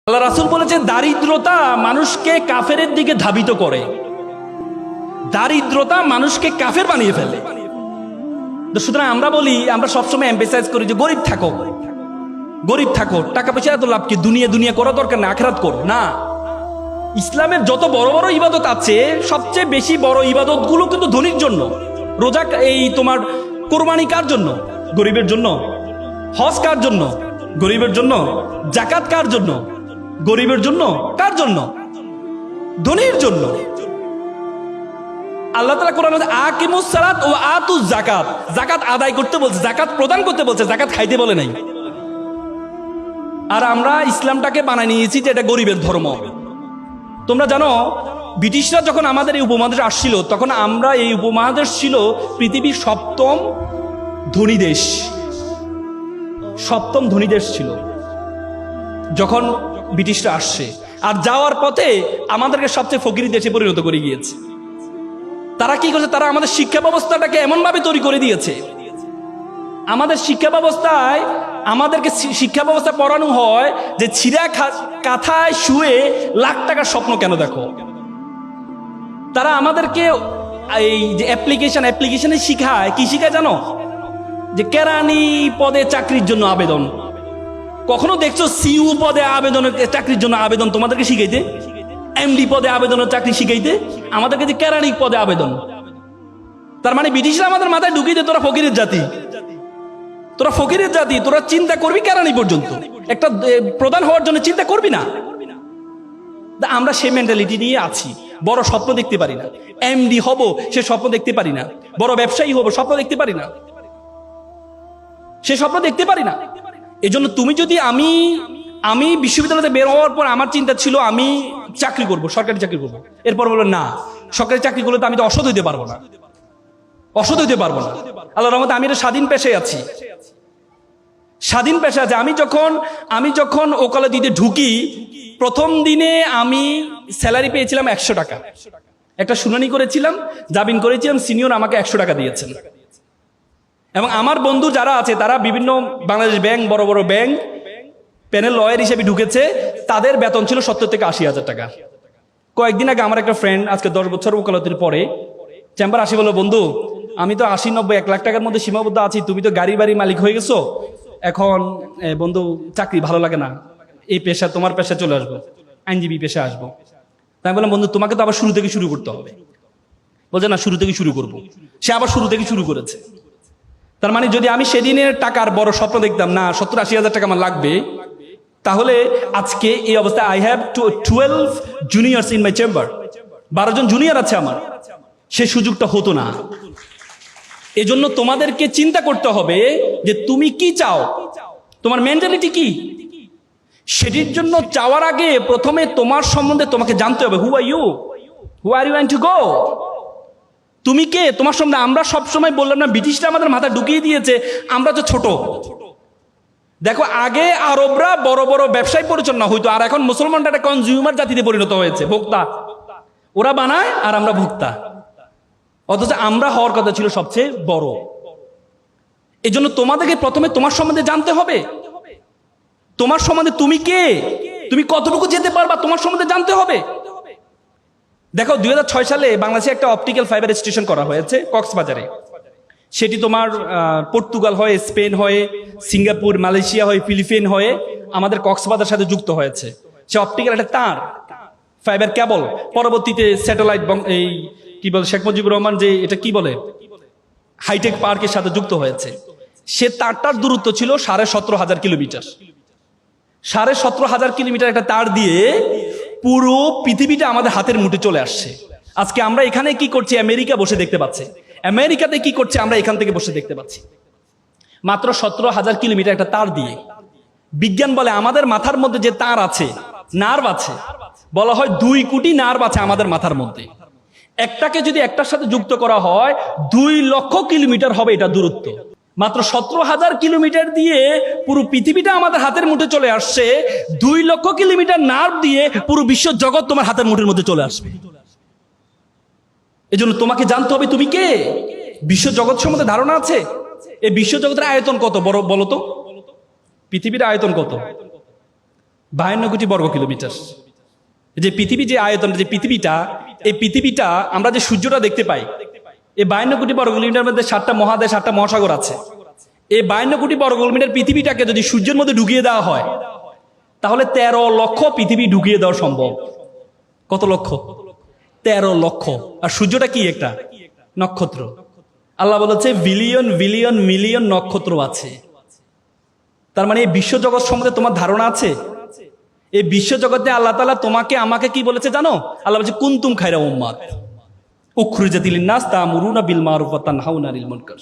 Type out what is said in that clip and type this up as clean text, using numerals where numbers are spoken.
আল্লাহ রাসূল বলেছেন দারিদ্রতা মানুষকে কাফেরের দিকে ধাবিত করে, দারিদ্রতা মানুষকে কাফের বানিয়ে ফেলে। তো সুতরাং আমরা বলি, আমরা সবসময় এমফেসাইজ করি যে গরিব থাকো, গরিব থাকো, টাকা পয়সা এত লাভ কি, দুনিয়া দুনিয়া করা দরকার না, আখিরাত করো না। ইসলামের যত বড় বড় ইবাদত আছে, সবচেয়ে বেশি বড় ইবাদত গুলো কিন্তু ধনীর জন্য। রোজা, এই তোমার কোরবানি কার জন্য? গরিবের জন্য। হজ কার জন্য? গরিবের জন্য। যাকাত কার জন্য? গরিবের জন্য। কার জন্য? ধনীর জন্য। আল্লাহ তাআলা কোরআনে আকিমুস সালাত ওয়া আতুজ যাকাত, যাকাত আদায় করতে বলছে, যাকাত প্রদান করতে বলছে, যাকাত খাইতে বলে নাই। আর আমরা ইসলামটাকে বানায় নিয়েছি যে এটা গরিবের ধর্ম। তোমরা জানো, ব্রিটিশরা যখন আমাদের এই উপমহাদেশে আসছিল, তখন আমরা, এই উপমহাদেশ ছিল পৃথিবীর সপ্তম ধনী দেশ, সপ্তম ধনী দেশ ছিল যখন ব্রিটিশরা আসছে। আর যাওয়ার পথে আমাদেরকে সবচেয়ে ফকিরি দেশে পরিণত করে গিয়েছে। তারা কি করছে? তারা আমাদের শিক্ষা ব্যবস্থাটাকে এমনভাবে তৈরি করে দিয়েছে, আমাদের শিক্ষা ব্যবস্থায় আমাদেরকে শিক্ষা ব্যবস্থা পড়ানো হয় যে ছিঁড়া কাঁথায় শুয়ে লাখ টাকার স্বপ্ন কেন দেখো। তারা আমাদেরকে এই যে অ্যাপ্লিকেশনে শিখায়, কি শিখায় জানো? যে কেরানি পদে চাকরির জন্য আবেদন। কখনো দেখছো সিইউ পদে আবেদনের চাকরির জন্য আবেদন তোমাদেরকে শিখাইতে? এমডি পদে আবেদনের চাকরি শিখাইতে? আমাদেরকে যে কেরানি পদে আবেদন। তার মানে ব্রিটিশরা আমাদের মাথায় ঢুকিয়ে দেয় তোরা ফকিরের জাতি, তোরা ফকিরের জাতি, তোরা চিন্তা করবি কেরানি পর্যন্ত, একটা প্রধান হওয়ার জন্য চিন্তা করবি না। আমরা সেই মেন্টালিটি নিয়ে আছি। বড় স্বপ্ন দেখতে পারি না, এমডি হব সে স্বপ্ন দেখতে পারি না, বড় ব্যবসায়ী হব স্বপ্ন দেখতে পারি না, সে স্বপ্ন দেখতে পারি না। এই জন্য তুমি যদি, আমি বিশ্ববিদ্যালয়তে বের হওয়ার পর আমার চিন্তা ছিল আমি চাকরি করব, সরকারি চাকরি করব। এরপর বললো না, সরকারি চাকরি করলে তো আমি তো অসৎ হইতে পারবো না, অসৎ হইতে পারবো না। আল্লাহর রহমতে আমি একটা স্বাধীন পেশায় আছি, স্বাধীন পেশা আছে। আমি যখন ওকালতি দিতে ঢুকি, প্রথম দিনে আমি স্যালারি পেয়েছিলাম 100 টাকা। একটা শুনানি করেছিলাম, জামিন করেছিলাম, সিনিয়র আমাকে 100 টাকা দিয়েছেন। এবং আমার বন্ধু যারা আছে তারা বিভিন্ন বাংলাদেশ ব্যাংক, বড় বড় ব্যাংক প্যানেল লয়ার হিসেবে ঢুকেছে, তাদের বেতন ছিল 70 থেকে 80 হাজার টাকা। কয়েকদিন আগে আমার একটা ফ্রেন্ড, আজকে 10 বছর ওকালতির পরে চেম্বার আসি, বললো বন্ধু আমি তো 80, 90, 1 লাখ টাকার মধ্যে সীমাবদ্ধ আছি, তুমি তো গাড়ি বাড়ি মালিক হয়ে গেছো, এখন বন্ধু চাকরি ভালো লাগে না, এই পেশা, তোমার পেশা চলে আসবো, আইনজীবী পেশা আসবো। তাই বললাম বন্ধু তোমাকে তো আবার শুরু থেকে শুরু করতে হবে। বলছে না, শুরু থেকে শুরু করবো। সে আবার শুরু থেকে শুরু করেছে। তার মানে যদি আমি সেদিনের টাকার বড় স্বপ্ন দেখতাম না 70-80 হাজার টাকা আমার লাগবে, তাহলে আজকে এই অবস্থায় I have 12 juniors in my chamber, 12 জন জুনিয়র আছে আমার, সে সুযোগটা হতো না। এজন্য তোমাদেরকে চিন্তা করতে হবে যে তুমি কি চাও, তোমার মেন্টালিটি কি। সেটির জন্য চাওয়ার আগে প্রথমে তোমার সম্বন্ধে তোমাকে জানতে হবে। Who are you, who are you want to go, তুমি কে, তোমার সম্বন্ধে। আমরা সবসময় বললাম না, ব্রিটিশরা আমাদের মাথা ঢুকিয়ে দিয়েছে আমরা তো ছোট। দেখো, আগে আরবরা বড় বড় ব্যবসায় পরিচালনা হইতো, আর এখন মুসলমানরা একটা কনজিউমার জাতিতে পরিণত হয়েছে, ভোক্তা। ওরা বানায় আর আমরা ভোক্তা, অথচ আমরা হওয়ার কথা ছিল সবচেয়ে বড়। এই জন্য তোমাদেরকে প্রথমে তোমার সম্বন্ধে জানতে হবে, তোমার সম্বন্ধে তুমি কে, তুমি কতটুকু যেতে পারবা, তোমার সম্বন্ধে জানতে হবে। দেখো 2006 সালে বাংলাদেশে একটা অপটিক্যাল ফাইবার স্টেশন করা হয়েছে কক্সবাজারে। সেটি তোমার পর্তুগাল হয়ে, স্পেন হয়ে, সিঙ্গাপুর, মালয়েশিয়া হয়ে, ফিলিপিন হয়ে আমাদের কক্সবাজারের সাথে যুক্ত হয়েছে। সে অপটিক্যাল একটা তার, ফাইবার কেবল, পরবর্তীতে স্যাটেলাইট, এই কি বলে শেখ মুজিবুর রহমান যে এটা কি বলে হাইটেক পার্কের সাথে যুক্ত হয়েছে। সে তারটার দূরত্ব ছিল 17,500 কিলোমিটার। 17,500 কিলোমিটার একটা তার দিয়ে পুরো পৃথিবীটা আমাদের হাতের মুঠে চলে আসছে। আজকে আমরা এখানে কি করছি, আমেরিকা বসে দেখতে পাচ্ছে, আমেরিকাতে কি করছে আমরা এখান থেকে বসে দেখতে পাচ্ছি, মাত্র 17,000 কিলোমিটার একটা তার দিয়ে। বিজ্ঞান বলে আমাদের মাথার মধ্যে যে তার আছে, নার্ভ আছে, বলা হয় 2 কোটি নার্ভ আছে আমাদের মাথার মধ্যে। একটাকে যদি একটার সাথে যুক্ত করা হয় 2 লক্ষ কিলোমিটার হবে এটা দূরত্ব। মাত্র 17,000 কিলোমিটার দিয়ে পুরো পৃথিবীটা আমাদের হাতের মুঠে চলে আসছে। 2 লক্ষ কিলোমিটার নার্ভ দিয়ে পুরো বিশ্ব জগৎ তোমার হাতের মুঠের মধ্যে চলে আসবে। এজন্য তোমাকে জানতে হবে তুমি কে, বিশ্ব জগৎ সম্বন্ধে ধারণা আছে। এই বিশ্ব জগতের আয়তন কত বড় বলো তো, পৃথিবীর আয়তন কত? 52 কোটি বর্গ কিলোমিটার। যে পৃথিবী, যে আয়তন, যে পৃথিবীটা, এই পৃথিবীটা আমরা যে সূর্যটা দেখতে পাই, এই 52 কোটি বর্গ কিলোমিটার মধ্যে 7টা মহাদেশ, 7টা মহাসাগর আছে। এই 52 কোটি বর্গ কিলোমিটার পৃথিবীটাকে যদি সূর্যের মধ্যে ঢুকিয়ে দেওয়া হয়, তাহলে 13 লক্ষ পৃথিবী ঢুকিয়ে দেওয়া সম্ভব। কত লক্ষ? 13 লক্ষ। আর সূর্যটা কি? একটা নক্ষত্র। আল্লাহ বলেছে বিলিয়ন বিলিয়ন মিলিয়ন নক্ষত্র আছে। তার মানে এই বিশ্বজগৎ সম্বন্ধে তোমার ধারণা আছে? এই বিশ্বজগতে আল্লাহ তাআলা তোমাকে আমাকে কি বলেছে জানো? আল্লাহ বলছে কুনতুম খায়রা উম্মাত উখরিজাত লিন-নাস তা'মুরুনা বিল মা'রুফ ওয়া তানহাউনা আনিল মুনকার।